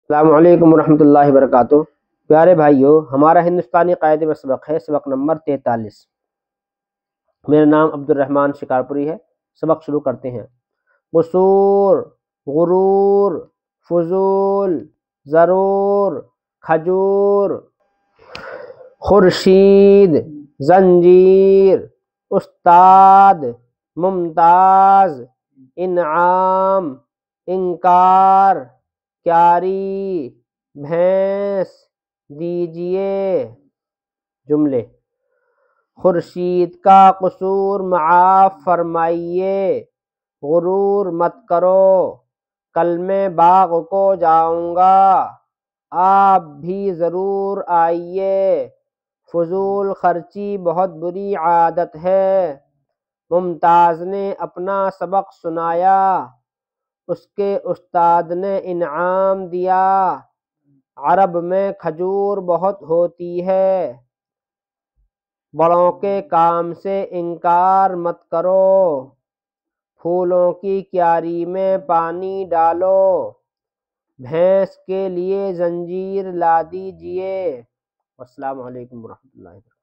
السلام علیکم ورحمۃ اللہ وبرکاتہ۔ پیارے بھائیو، ہمارا ہندوستانی قاعدے میں سبق ہے، سبق نمبر 43۔ میرا نام عبد الرحمن شکارپوری ہے۔ سبق شروع کرتے ہیں۔ قصور، غرور، فضول، ضرور، کھجور، خورشید، زنجیر، استاد، ممتاز، انعام، انکار، کیاری، بھینس، دیجیے۔ جملے: خورشید کا قصور معاف فرمائیے، غرور مت کرو، کل میں باغ کو جاؤں گا، آپ بھی ضرور آئیے، فضول خرچی بہت بری عادت ہے۔ ممتاز نے اپنا سبق سنایا، اس کے استاد نے انعام دیا۔ عرب میں کھجور بہت ہوتی ہے، بڑوں کے کام سے انکار مت کرو، پھولوں کی کیاری میں پانی ڈالو، بھینس کے لیے زنجیر لا دیجیے۔ السلام علیکم ورحمۃ اللہ وبرکاتہ۔